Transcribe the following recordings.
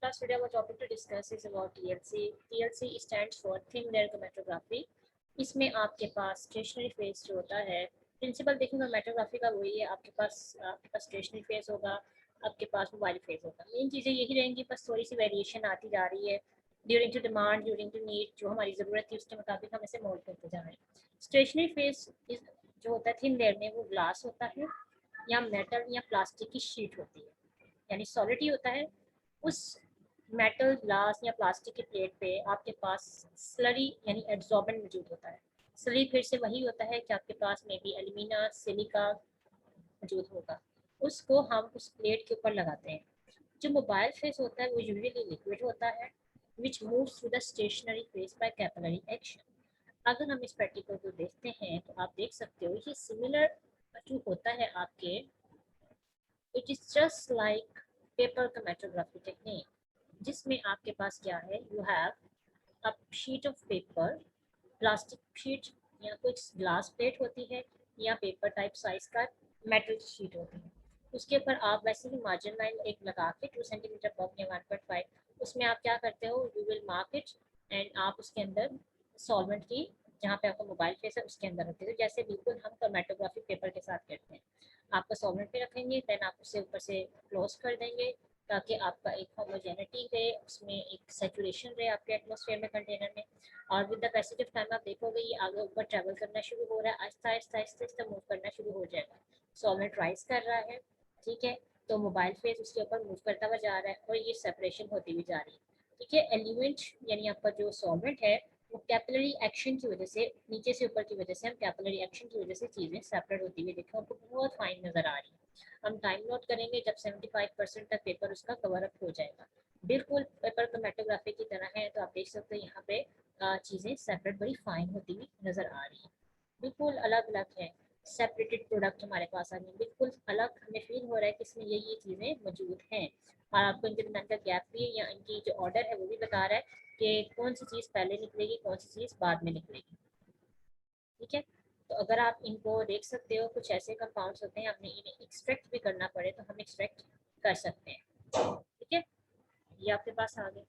Class, today our topic to discuss is about TLC. TLC stands for Thin Layer Chromatography. इसमें आपके पास stationary phase जो होता है, principal देखेंगे मेट्रोग्राफी का वही है। आपके पास स्टेशनरी फेज होगा, आपके पास मोबाइल फेज होगा। मेन चीज़ें यही रहेंगी, बस थोड़ी सी वेरिएशन आती जा रही है during to demand, during to need. जो हमारी ज़रूरत थी उसके मुताबिक हम इसे मोल्ड करते जा रहे हैं। स्टेशनरी फेज जो होता है थिन लेयर में, वो ग्लास होता है या मेटल या प्लास्टिक की शीट होती है, यानी सॉलिड ही होता है। उस मेटल, ग्लास या प्लास्टिक की प्लेट पे आपके पास स्लरी यानी एब्जॉर्बेंट मौजूद होता है। स्लरी फिर से वही होता है कि आपके पास में भी एल्यूमिना, सिलिका मौजूद होगा। उसको हम उस प्लेट के ऊपर लगाते हैं। जो मोबाइल फेस होता है वो यूजुअली लिक्विड होता है, which moves through the stationary phase by capillary action. अगर हम इस प्रैक्टिकल को देखते हैं तो आप देख सकते हो ये सिमिलर जो होता है आपके, it is just like paper chromatography technique, जिसमें आपके पास क्या है, you have a sheet of paper, plastic sheet या कुछ ग्लास प्लेट होती है या पेपर टाइप साइज का मेटल शीट होती है। उसके ऊपर आप वैसे ही मार्जिन लाइन एक लगा के 2 सेंटीमीटर बॉक्स या 1.5, उसमें आप क्या करते हो, you will mark it and आप उसके अंदर सॉल्वेंट की, जहाँ पे आपका मोबाइल फेस है उसके अंदर रखते हो, जैसे बिल्कुल हम क्रोमैटोग्राफी पेपर के साथ करते हैं। आपका सॉल्वेंट पे रखेंगे, देन आप उसे ऊपर से क्लोज कर देंगे ताकि आपका एक होमोजेनिटी रहे, उसमें एक सेचुरेशन रहे आपके एटमॉस्फेयर में, कंटेनर में। और with the passage of time आप देखोगे ये आगे ऊपर ट्रेवल करना शुरू हो रहा है, आहिस्ता आहिस्ता आहिस्ता आहिस्ता मूव करना शुरू हो जाएगा। सॉल्वेंट राइज कर रहा है, ठीक है, तो मोबाइल फेस उसके ऊपर मूव करता हुआ जा रहा है और ये सेपरेशन होती हुई जा रही है। ठीक है, एलिमेंट यानी आपका जो सॉल्वेंट है वो कैपिलरी एक्शन की वजह से, नीचे से ऊपर की वजह से, हम कैपिलरी एक्शन की वजह से चीज़ें सेपरेट होती हुई देखें, आपको बहुत फाइन नज़र आ रही है। हम टाइम नोट करेंगे जब 75% तक पेपर उसका कवर अप हो जाएगा। बिल्कुल पेपर क्रोमैटोग्राफी की तरह है, तो आप देख सकते हो यहाँ पे चीज़ें सेपरेट बड़ी फाइन होती हुई नज़र आ रही है, बिल्कुल अलग अलग है। सेपरेटेड प्रोडक्ट हमारे पास आ रही है, बिल्कुल अलग, हमें फील हो रहा है कि इसमें ये चीज़ें मौजूद हैं। और आपको इनके दरमियान का गैप भी है, या इनकी जो ऑर्डर है वो भी बता रहा है कि कौन सी चीज़ पहले निकलेगी, कौन सी चीज़ बाद में निकलेगी। ठीक है, तो अगर आप इनको देख सकते हो, कुछ ऐसे कंपाउंड्स होते हैं, हमें इन्हें एक्सट्रैक्ट भी करना पड़े तो हम एक्सट्रैक्ट कर सकते हैं। ठीक है, ये आपके पास आ गए।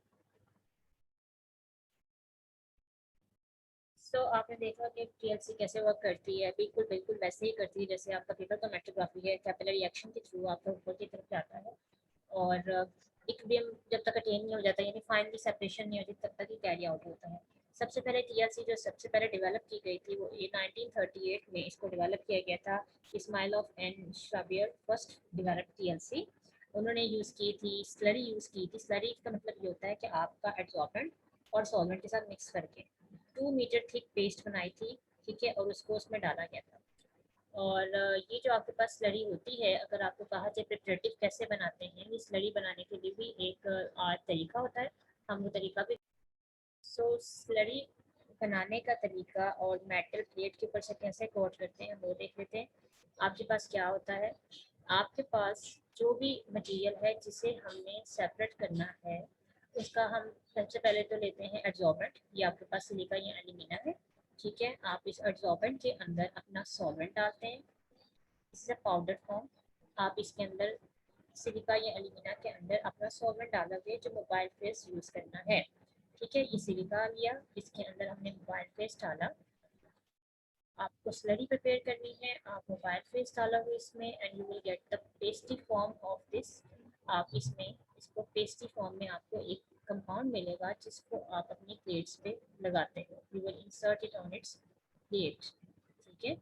तो आपने देखा कि टीएलसी कैसे वर्क करती है, बिल्कुल बिल्कुल वैसे ही करती है जैसे आपका पेपर क्रोमैटोग्राफी है। कैपिलरी एक्शन के थ्रू आपका ऊपर की तरफ जाता है और इक्विलिब्रियम जब तक अटेन नहीं हो जाता, यानी फाइनली सेपरेशन नहीं होती, तब तक ही कैरी आउट होता है। सबसे पहले टीएलसी जो सबसे पहले डेवलप की गई थी वो ये 1938 में इसको डेवलप किया गया था। इस्माइलोव एंड शाबियर फर्स्ट डेवलप टीएलसी। उन्होंने यूज़ की थी स्लरी, यूज़ की थी स्लरी। का मतलब ये होता है कि आपका एड्सॉर्बेंट और सॉल्वेंट के साथ मिक्स करके 2 मीटर थिक पेस्ट बनाई थी, ठीक है, और उसको उसमें डाला गया था। और ये जो आपके पास स्लरी होती है, अगर आपको कहा जाए प्रिपरेटिव कैसे बनाते हैं, ये स्लरी बनाने के लिए भी एक तरीका होता है, हम वो तरीका भी। सो स्लरी बनाने का तरीका और मेटल प्लेट के ऊपर से कैसे कोट करते हैं वो देख लेते हैं। आपके पास क्या होता है, आपके पास जो भी मटेरियल है जिसे हमने सेपरेट करना है, उसका हम सबसे पहले तो लेते हैं एड्सॉर्बेंट। ये आपके पास सिलिका या एल्यूमिना है, ठीक है। आप इस एड्सॉर्बेंट के अंदर अपना सॉल्वेंट डालते हैं, इससे पाउडर फॉर्म। आप इसके अंदर सिलिका या एल्यूमिना के अंदर अपना सॉल्वेंट डालोगे जो मोबाइल फेस यूज़ करना है, ठीक है। ये सिलिका लिया, इसके अंदर हमने मोबाइल फेस डाला। आपको स्लरी प्रिपेयर करनी है, आप मोबाइल फेस डालोगे इसमें and you will get the pasty form of this. आप इसमें इसको पेस्टी फॉर्म में आपको एक कंपाउंड मिलेगा जिसको आप अपनी प्लेट्स पे लगाते हो। You will insert it on it's plate, ठीक है।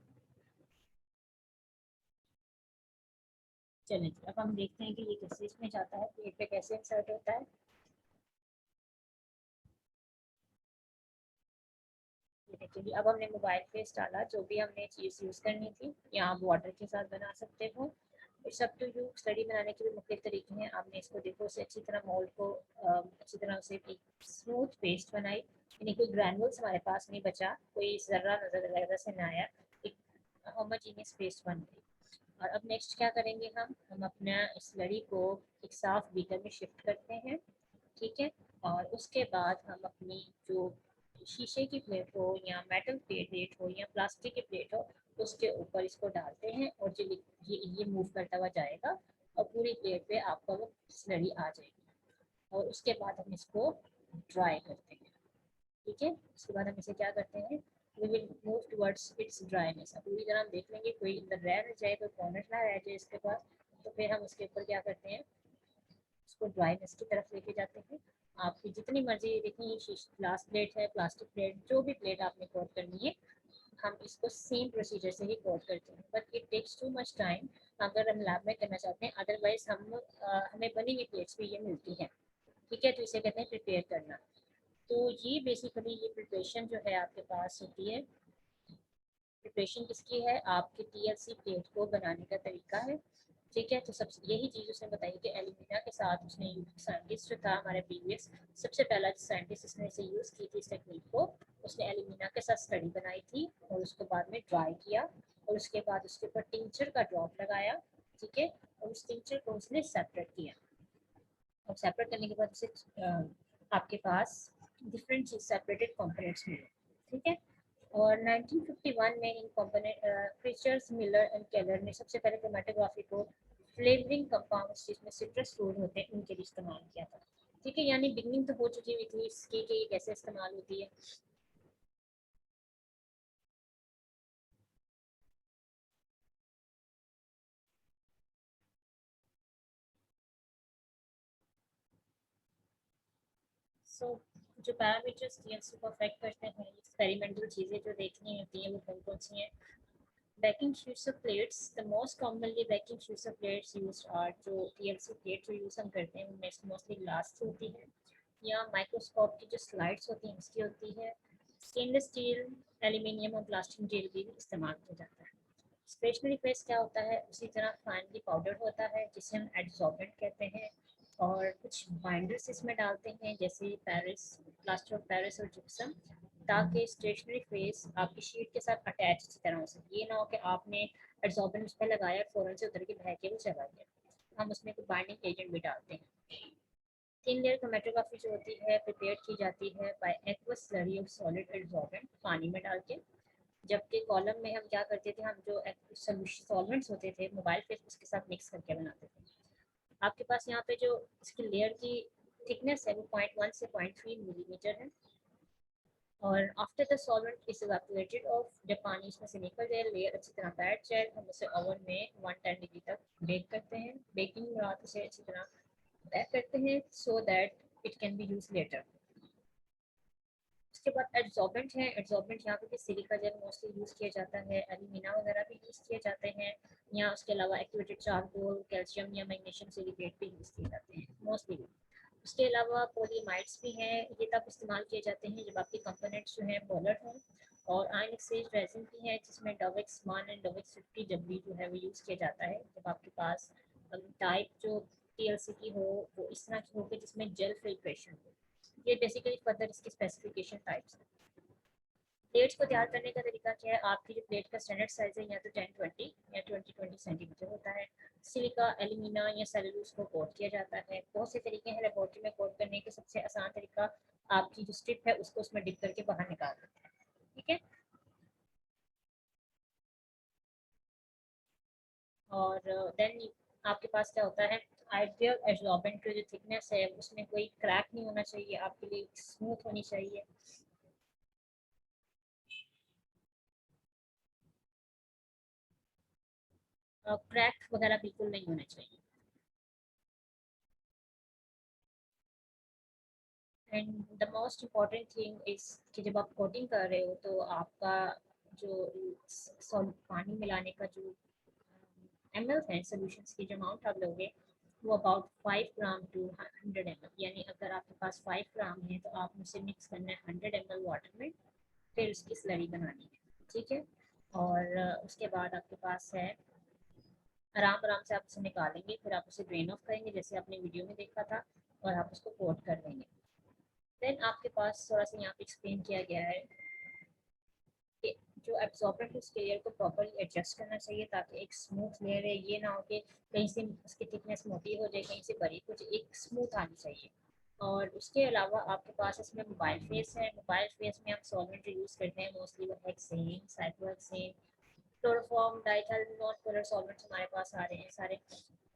चलिए अब हम देखते हैं कि ये कैसे इसमें जाता है, प्लेट पे कैसे इंसर्ट होता है। ये देखिए जी, अब हमने मोबाइल फेस डाला, जो भी हमने चीज़ यूज़ करनी थी, या आप वाटर के साथ बना सकते हो। It's up to you. Study बनाने के भी मुख्तलिफ तरीके हैं। आपने इसको देखो उसे अच्छी तरह मोल्ड को अच्छी तरह उसे एक स्मूथ पेस्ट बनाई, यानी कोई ग्रैनुल्स हमारे पास नहीं बचा, कोई ज़र्रा नज़र से ना आया, एक होमोजीनियस पेस्ट बन गई। और अब नेक्स्ट क्या करेंगे, हम अपना स्लरी को एक साफ बीकर में शिफ्ट करते हैं, ठीक है। और उसके बाद हम अपनी जो शीशे की प्लेट हो या मेटल प्लेट हो या प्लास्टिक की प्लेट हो, उसके ऊपर इसको डालते हैं और जो ये मूव करता हुआ जाएगा और पूरी प्लेट पे आपका वो स्लरी आ जाएगी। और उसके बाद हम इसको ड्राई करते हैं। ठीक है, उसके बाद हम इसे क्या करते हैं, we will move towards its dryness. अब पूरी तरह हम देख लेंगे कोई अंदर रह न जाए, कोई कॉर्नर ना रह जाए इसके पास, तो फिर हम उसके ऊपर क्या करते हैं, उसको ड्राइनेस की तरफ लेके जाते हैं। आपकी जितनी मर्जी देखिए, ग्लास प्लेट है, प्लास्टिक प्लेट, जो भी प्लेट आपने कोट करनी है, हम इसको सेम प्रोसीजर से ही कोट करते हैं, but it takes too much time अगर हम लैब में करना चाहते हैं। अदरवाइज हमें बनी हुई प्लेट्स भी ये मिलती हैं। ठीक है, तो इसे कहते हैं प्रिपेयर करना। तो ये बेसिकली ये प्रिपरेशन जो है आपके पास होती है। प्रिपरेशन किसकी है, आपके टीएलसी प्लेट को बनाने का तरीका है। ठीक है, तो सबसे यही चीज़ उसने बताई कि एल्यूमिना के साथ उसने साइंटिस्ट जो था हमारे प्रीवियस, सबसे पहला साइंटिस्ट जिसने इसे यूज़ की थी इस टेक्निक को, उसने एल्यूमिना के साथ स्टडी बनाई थी और उसको बाद में ड्राई किया और उसके बाद उसके ऊपर टिंचर का ड्रॉप लगाया। ठीक है, और उस टिंचर को उसने सेपरेट किया और सेपरेट करने के बाद उसे आपके पास डिफरेंट चीज सेपरेटेड कंपोनेंट्स मिले। ठीक है, और 1951 में इन component Kirchner, Miller and Keller ने सबसे पहले क्रोमेटोग्राफी को फ्लेवरिंग कंपाउंड्स जिसमें सिट्रस फ्रूट होते हैं उनके लिए इस्तेमाल किया था। ठीक है, यानी बिगनिंग तो हो चुकी हुई थी इसकी कि ये कैसे इस्तेमाल होती है। सो जो पैरामीटर्स टीएलसी को अफेक्ट करते हैं, एक्सपेरिमेंटल चीज़ें जो देखनी होती हैं वो कौन कौन सी हैं। Baking sheets of plates, the most commonly baking sheets of plates used are जो TLC प्लेट जो यूज़ हम करते हैं उनमें मोस्टली ग्लास की होती है या माइक्रोस्कोप की जो स्लाइड्स होती हैं उसकी होती है। स्टेनलेस स्टील, एल्यूमिनियम और प्लास्टिक जेल भी इस्तेमाल किया जाता है। स्टेशनरी फेस क्या होता है, उसी तरह फाइनली पाउडर होता है जिसे हम एड्सॉर्बेंट कहते हैं, और कुछ बाइंडर्स इसमें डालते हैं जैसे पेरिस, प्लास्टर ऑफ पेरिस और जिप्सम, ताकि स्टेशनरी फेस आपकी शीट के साथ अटैच अच्छी तरह हो सके। ये ना हो कि आपने एड्सॉर्बेंट उस पर लगाया फ़ौरन से उतर के बह के वो चला गया। हम उसमें कोई बाइंडिंग एजेंट भी डालते हैं। थिन लेयर क्रोमेटोग्राफी जो होती है प्रिपेयर की जाती है by aqueous slurry of solid adsorbent, पानी में डाल के। जबकि कॉलम में हम क्या करते थे, हम जो सॉल्वेंट्स होते थे मोबाइल फेस उसके साथ मिक्स करके बनाते थे। आपके पास यहाँ पे जो इसकी लेयर की थिकनेस है वो 0.1 से 0.3 मिलीमीटर है। और after the solvent is evaporated of, जब पानी इसमें से निकल जाए, लेयर अच्छी तरह बैठ जाए, हम उसे ओवन में 110 डिग्री तक बेक करते हैं। बेकिंग के बाद उसे अच्छी तरह बैक करते हैं so that it can be use later. उसके बाद एड्सॉर्बेंट है। एड्सॉर्बेंट यहाँ पे भी सिलिका जेल मोस्टली यूज़ किया जाता है, एल्यूमिना वगैरह भी यूज़ किए जाते हैं। या उसके अलावा एक्टिवेटेड चारकोल, कैल्शियम या मैग्नीशियम सिलिकेट भी यूज़ किए जाते हैं मोस्टली। उसके अलावा पॉलीमाइड्स भी हैं, ये तब इस्तेमाल किए जाते हैं जब आपके कंपोनेंट्स जो हैं पोलर हों। और आयन एक्सचेंज रेजिन भी है जिसमें डवेक्स 1 एंड डवेक्स 50 डब्ल्यू जो है वो यूज़ किया जाता है जब आपके पास टाइप जो टीएलसी की हो वो इस तरह की हो कि जिसमें जेल फिल्ट्रेशन हो। ये बेसिकली फर्दर इसकी स्पेसिफिकेशन टाइप्स है। प्लेट्स को तैयार करने का तरीका क्या है, आपकी जो प्लेट का स्टैंडर्ड साइज है या तो 10-20 या 20-20 सेंटीमीटर होता है। सिलिका, एल्यूमिना या सेलुलोज को कोट किया जाता है। बहुत से तरीके हैं लेबोरेटरी में कोट करने के। सबसे आसान तरीका आपकी जो स्ट्रिप है उसको उसमें डिप करके बाहर निकाल देते हैं। ठीक है, और देन आपके पास क्या होता है, आइडियल एब्जॉर्बेंट की जो थिकनेस है उसमें कोई क्रैक नहीं होना चाहिए, आपके लिए स्मूथ होनी चाहिए। क्रैक वगैरह बिल्कुल नहीं होना चाहिए। And the most important thing is कि जब आप कोटिंग कर रहे हो तो आपका जो पानी मिलाने का जो एम एल है, सोल्यूशन की जो अमाउंट आप लोगे वो अबाउट 5 ग्राम टू 100 ml, यानी अगर आपके पास 5 ग्राम है तो आप उसे मिक्स करना है 100 ml वाटर में, फिर उसकी स्लरी बनानी है। ठीक है, और उसके बाद आपके पास है, आराम आराम से आप उसे निकालेंगे, फिर आप उसे ड्रेन ऑफ करेंगे जैसे आपने वीडियो में देखा था, और आप उसको कोट कर देंगे। देन आपके पास थोड़ा सा यहाँ पे एक्सप्लेन किया गया है कि जो एब्जॉर्बेंट है उसके लेयर को प्रॉपर्ली एडजस्ट करना चाहिए ताकि एक स्मूथ लेयर है। ये ना हो कि कहीं से उसकी थिकनेस मोटी हो जाए, कहीं से बारीक हो जाए, एक स्मूथ आनी चाहिए। और उसके अलावा आपके पास इसमें मोबाइल फेस है। मोबाइल फेस में हम सॉल्वेंट यूज़ करते हैं मोस्टली वो hexane, cyclohexane, chloroform, diethyl non polar solvents हमारे पास आ रहे हैं सारे।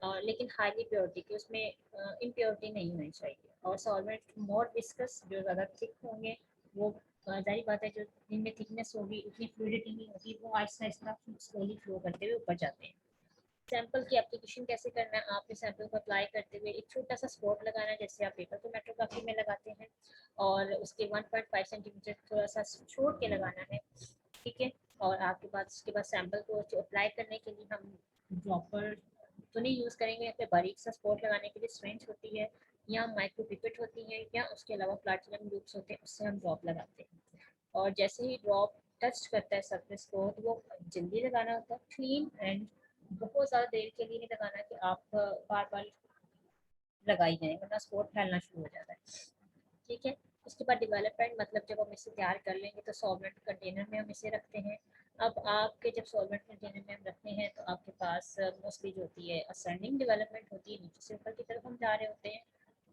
लेकिन हाईली प्योरिटी की, उसमें इम्प्योरिटी नहीं होनी चाहिए। और सॉल्वेंट मोर विस्कस, जो ज़्यादा थिक होंगे वो जाहिर बात है जो जिनमें थिकनेस होगी उतनी फ्लूइडिटी नहीं होगी, वो आहिस्ता आहिस्ता स्लोली फ्लो करते हुए ऊपर जाते हैं। सैंपल की एप्लीकेशन कैसे करना है, आपने सैंपल को अप्लाई करते हुए एक छोटा सा स्पॉट लगाना है, जैसे आप पेपर क्रोमेटोग्राफी में लगाते हैं, और उसके 1.5 सेंटीमीटर थोड़ा सा छोड़ के लगाना है, ठीक है। और आपके पास उसके बाद सैंपल को अप्लाई करने के लिए हम ड्रॉपर तो नहीं यूज़ करेंगे, यहाँ पे बारीक सा स्पॉट लगाने के लिए स्ट्रेंथ होती है, या माइक्रो पिपेट होती है, या उसके अलावा प्लाटिनम लूप्स होते हैं, उससे हम ड्रॉप लगाते हैं। और जैसे ही ड्रॉप टच करता है सरफेस को, तो वो जल्दी लगाना होता है, क्लीन एंड बहुत ज़्यादा देर के लिए नहीं लगाना कि आप बार बार लगाई जाए, वरना स्पॉट फैलना शुरू हो जाता है, ठीक है। उसके बाद डेवलपमेंट, मतलब जब हम इसे तैयार कर लेंगे तो सॉल्वेंट कंटेनर में हम इसे रखते हैं। अब आपके जब सॉल्वेंट कंटेनर में हम रखते हैं तो आपके पास मोस्टली जो होती है असेंडिंग डेवलपमेंट होती है, नीचे से ऊपर की तरफ हम जा रहे होते हैं।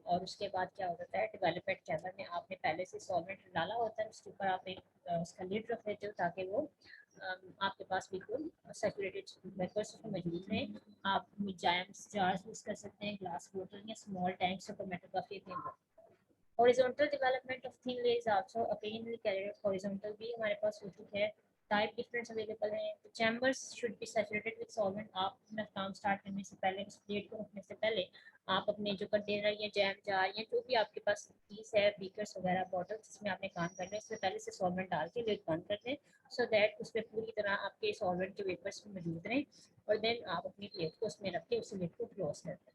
और उसके बाद क्या होता है, डेवलपमेंट चैम्बर में आपने पहले से सॉल्वेंट डाला होता है, उसके ऊपर आप एक उसका लिड रख देते हो ताकि वो आपके पास बिल्कुल सैचुरेटेड वेपर्स उसमें मौजूद रहें। आप जायम्स जार्स यूज़ कर सकते हैं, ग्लास बोतल या स्मॉल टैंक्स क्रोमेटोग्राफी के अंदर। Horizontal development of thin layers also occasionally carried out, horizontal भी हमारे पास होती है, टाइप डिफरेंस अवेलेबल है। तो chambers should be saturated with solvent. आप अपना काम स्टार्ट करने से पहले, उस प्लेट को रखने से पहले, आप अपने जो कंटेनर या जैम जार या जो भी आपके पास चीज़ है, बीकर्स वगैरह बॉटल्स जिसमें आपने काम करना है, इससे पहले से सॉल्वेंट डाल के लिड बंद कर दें, सो दैट उस पर पूरी तरह आपके सॉल्वेंट के वेपर्स मौजूद रहें, और देन आप अपनी प्लेट को उसमें रख के उस लिड को क्लोज कर दें,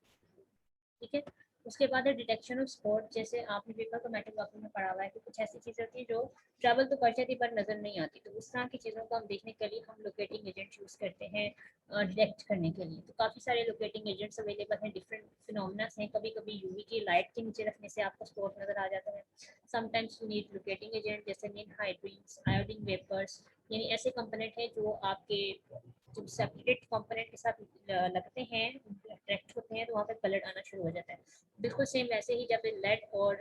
ठीक है। उसके बाद है डिटेक्शन ऑफ स्पॉट। जैसे आपने पेपर क्रोमेटोग्राफी में पढ़ा हुआ है कि कुछ ऐसी चीज़ें होती हैं जो ट्रैवल तो कर जाती पर नज़र नहीं आती, तो उस तरह की चीज़ों को हम देखने के लिए हम लोकेटिंग एजेंट यूज़ करते हैं डिटेक्ट करने के लिए। तो काफ़ी सारे लोकेटिंग एजेंट्स अवेलेबल हैं, डिफरेंट फिनोमिनास हैं। कभी कभी यूवी की लाइट के नीचे रखने से आपको स्पॉट नज़र आ जाता है। Sometimes you need locating agent जैसे निनहाइड्रीन्स, आयोडीन वेपर्स, यानी ऐसे कंपोनेंट हैं जो आपके जब सेपरेट कंपोनेंट के साथ लगते हैं, अट्रैक्ट होते हैं, तो वहाँ पे कलर आना शुरू हो जाता है। बिल्कुल सेम वैसे ही जब लेड और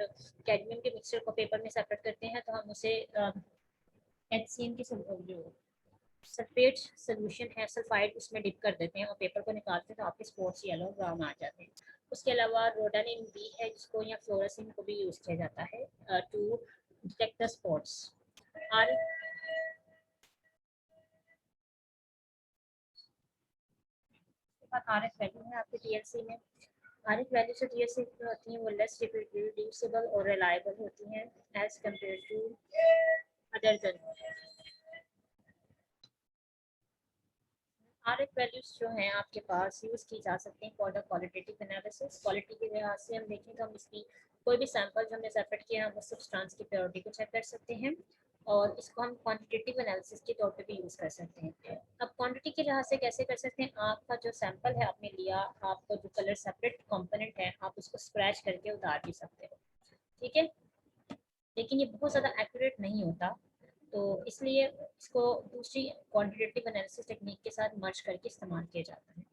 कैडमियम के मिक्सचर को पेपर में सेपरेट करते हैं तो हम उसे HCN की जो सल्फेट सोल्यूशन है, सल्फाइड, उसमें डिप कर देते हैं और पेपर को निकालते हैं, तो आपके स्पॉट्स येलो ब्राउन आ जाते हैं। उसके अलावा रोडानिन बी है, जिसको या फ्लोरेसिन को भी यूज़ किया जाता है to detect the spots. R R F value है आपके टीएलसी में। आर एफ वैल्यू से टीएलसी होती हैं वो लेस रिड्यूसिबल और रिलायबल होती हैं as compare to other gun. R F values जो हैं आपके पास यूज़ की जा सकती हैं for the qualitative analysis. Quality के लिहाज से हम देखें तो हम इसकी कोई भी सैंपल जो हमने सेपरेट किया हम उस सब्सटेंस की प्योरिटी को चेक कर सकते हैं, और इसको हम क्वांटिटेटिव एनालिसिस के तौर पे भी यूज़ कर सकते हैं। अब क्वांटिटी के लिहाज से कैसे कर सकते हैं, आपका जो सैंपल है आपने लिया, आपका जो कलर सेपरेट कंपोनेंट है आप उसको स्क्रैच करके उतार भी सकते हो, ठीक है। लेकिन ये बहुत ज़्यादा एक्यूरेट नहीं होता, तो इसलिए इसको दूसरी क्वांटिटेटिव एनालिसिस टेक्निक के साथ मर्ज करके इस्तेमाल किया जाता है।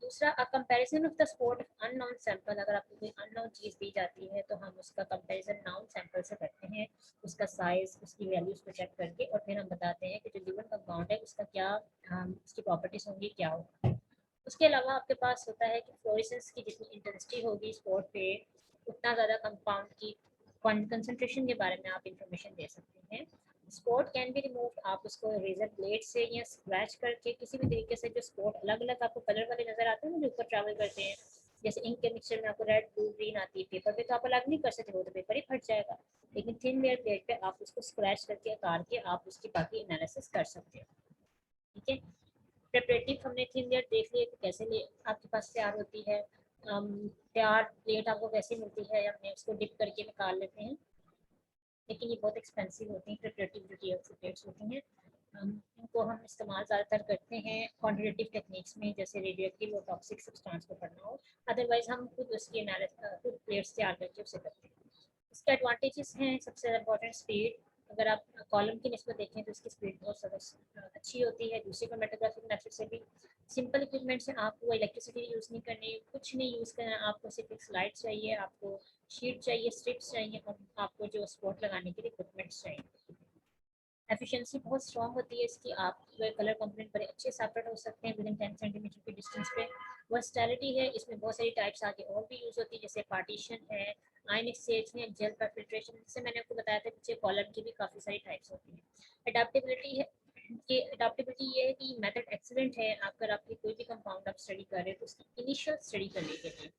दूसरा, comparison of the spot unknown sample. अगर आपको कोई अननोन चीज़ दी जाती है तो हम उसका कंपैरिजन नाउन सैंपल से करते हैं, उसका साइज, उसकी वैल्यूज को चेक करके, और फिर हम बताते हैं कि जो गिवन कंपाउंड है उसका क्या उसकी प्रॉपर्टीज होंगी, क्या होगा। उसके अलावा आपके पास होता है कि फ्लोरेसेंस की जितनी इंटेंसिटी होगी स्पॉट पे, उतना ज़्यादा कंपाउंड की कंसंट्रेशन के बारे में आप इंफॉर्मेशन दे सकते हैं। स्पॉट कैन बी रिमूव, आप उसको रेजर ब्लेड से या स्क्रैच करके किसी भी तरीके से, जो स्पॉट अलग अलग आपको कलर वाले नजर आते हैं ना जो ऊपर ट्रैवल करते हैं, जैसे इंक के मिक्सचर में आपको रेड ब्लू ग्रीन आती है, पेपर पे तो आप अलग नहीं कर सकते, वो तो पेपर ही फट जाएगा। लेकिन थिन लेयर प्लेट पे आप उसको स्क्रैच करके उतार के आप उसकी बाकी एनालिसिस कर सकते हैं, ठीक है। प्रेपरेटिव हमने थिन लेयर देख लिया कि कैसे ले आपके पास तैयार होती है। तैयार प्लेट आपको कैसे मिलती है, हमने उसको डिप करके निकाल लेते हैं, लेकिन ये बहुत एक्सपेंसिव होती हैं प्रिपरेटिव जो टीएलसी प्लेट्स होती हैं। इनको हम इस्तेमाल ज़्यादातर करते हैं क्वान्टिटेटिव टेक्निक्स में, जैसे रेडियो एक्टिव और टॉक्सिक सब्सटेंस को पढ़ना हो, अदरवाइज हम खुद उसकी एनालिसिस खुद प्लेट्स तैयार करके उसे करते हैं। इसके एडवांटेजेस हैं, सबसे इम्पोर्टेंट स्पीड। अगर आप कॉलम की निस्बत देखें तो इसकी स्पीड बहुत ज़्यादा अच्छी होती है दूसरी क्रोमेटोग्राफिक मेथड से भी। सिंपल इक्विपमेंट से आपको इलेक्ट्रिसिटी यूज़ नहीं करनी, कुछ नहीं यूज़ करना, आपको सिर्फ एक स्लाइड चाहिए, आपको शीट चाहिए, स्ट्रिप्स चाहिए, और आपको जो स्पॉट लगाने के लिए इक्विपमेंट्स चाहिए। एफिशिएंसी बहुत स्ट्रॉन्ग होती है इसकी, आप कलर कंपोनेंट बड़े अच्छे सेपरेट हो सकते हैं विद इन 10 सेंटीमीटर की डिस्टेंस पे। वर्सटैलिटी है, इसमें बहुत सारी टाइप्स आगे और भी यूज़ होती है, जैसे पार्टीशन है, आयन एक्सचेंज है, जेल पर फिल्ट्रेशन, जैसे मैंने आपको बताया था पीछे कॉलम की भी काफ़ी सारी टाइप्स होती हैं। अडेप्टेबिलिटी है, कि अडेप्टेबिलिटी ये है कि मेथड एक्सीलेंट है अगर आपकी कोई भी कंपाउंड आप स्टडी कर रहे हैं तो उसकी इनिशियल स्टडी करने के लिए।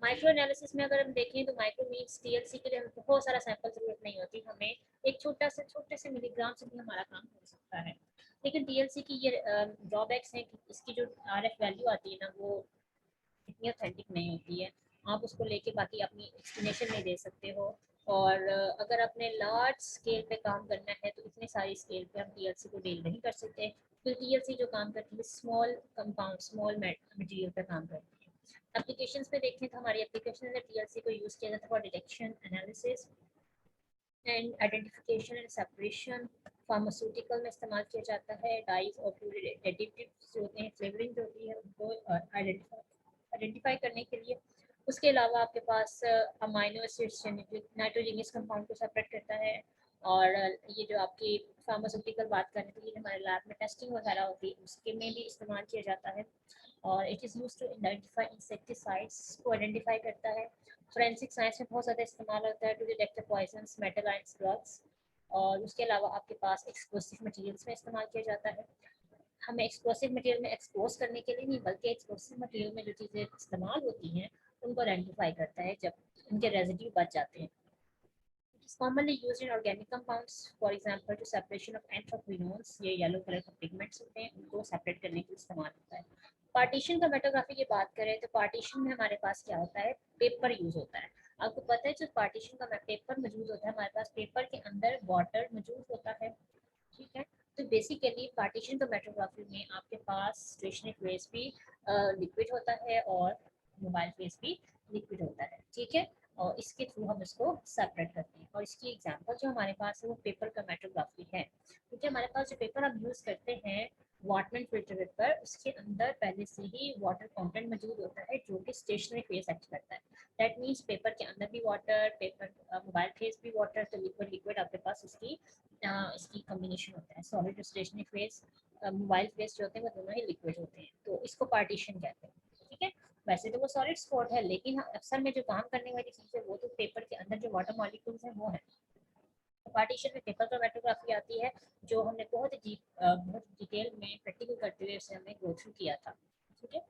माइक्रो एनालिसिस में अगर हम देखें तो माइक्रो मीन्स टीएलसी के लिए हमें बहुत सारा सैंपल जरूरत नहीं होती, हमें एक छोटे से मिलीग्राम से भी हमारा काम हो सकता है। लेकिन टीएलसी की ये ड्रॉबैक्स हैं कि इसकी जो आरएफ वैल्यू आती है ना वो इतनी ऑथेंटिक नहीं होती है, आप उसको लेके बाकी अपनी एक्सप्लेनेशन नहीं दे सकते हो। और अगर अपने लार्ज स्केल पे काम करना है तो इतने सारी स्केल पे हम टीएलसी को डील नहीं कर सकते, क्योंकि टीएलसी जो काम करती है स्मॉल कंपाउंड स्मॉल मटेरियल पे काम करती है। एप्लीकेशंस पे देखें तो हमारी एप्लीकेशन में टीएलसी को यूज़ किया जाता है for detection analysis and identification and separation. Pharmaceutical में इस्तेमाल किया जाता है, डाइज और फ्लूइड एडिटिव्स जो होते हैं, फ्लेवरिंग जो होती है उनको आइडेंटिफाई करने के लिए। उसके अलावा आपके पास अमाइनो एसिड्स नाइट्रोजनियस कंपाउंड को सेपरेट करता है। और ये जो आपकी फार्मास्यूटिकल बात करें तो ये हमारे लैब में टेस्टिंग वगैरह होती है उसके में भी इस्तेमाल किया जाता है। और it is use to identify insecticides को आइडेंटिफाई करता है। फोरेंसिक साइंस में बहुत ज़्यादा इस्तेमाल होता है to detect the poisons metal ions drugs. और उसके अलावा आपके पास एक्सप्लोसिव मटेरियल्स में इस्तेमाल किया जाता है, हमें एक्सप्लोसिव मटेरियल में एक्सपोज करने के लिए नहीं बल्कि एक्सप्लोसिव मटेरियल में जो चीज़ें इस्तेमाल होती हैं उनको आइडेंटिफाई करता है जब उनके रेजिड्यू बच जाते हैं। It is commonly used in organic compounds, for example, to separation of anthraquinones, ये येलो कलर के पिगमेंट्स होते हैं उनको सेपरेट करने के लिए इस्तेमाल होता है। पार्टीशन का मेटोग्राफी की बात करें तो पार्टीशन में हमारे पास क्या होता है, पेपर यूज होता है। आपको पता है जो पार्टीशन का पेपर मौजूद होता है हमारे पास पेपर के अंदर वाटर मौजूद होता है, ठीक है। तो बेसिकली पार्टीशन क्रोमेटोग्राफी में आपके पास स्टेशनरी फेस भी लिक्विड होता है और मोबाइल फेस भी लिक्विड होता है, ठीक है। और इसके थ्रू हम इसको सेपरेट करते हैं। और इसकी एग्जांपल जो हमारे पास है वो पेपर क्रोमेटोग्राफी है, क्योंकि हमारे पास जो पेपर हम यूज़ करते हैं वाटरमेंट फिल्टर पेपर उसके अंदर पहले से ही वाटर कंटेंट मौजूद होता है जो कि स्टेशनरी फेस एक्ट करता है। दैट मीन्स पेपर के अंदर भी वाटर, पेपर मोबाइल फेस भी वाटर, तो लिक्विड लिक्विड आपके पास इसकी कम्बिनेशन होता है। सॉलिड और स्टेशनरी फेस मोबाइल फेस जो होते हैं वो दोनों ही लिक्विड होते हैं, तो इसको पार्टीशन कहते हैं, ठीक है। वैसे तो वो सॉलिड स्पॉट है लेकिन अक्सर में जो काम करने वाली चीज़ है वो तो पेपर के अंदर जो वाटर मॉलिक्यूल्स हैं वो है। तो पार्टीशन में पेपर क्रोमेटोग्राफी आती है जो हमने बहुत डिटेल में प्रैक्टिकल करते हुए उसे हमने गो थ्रू किया था, ठीक है।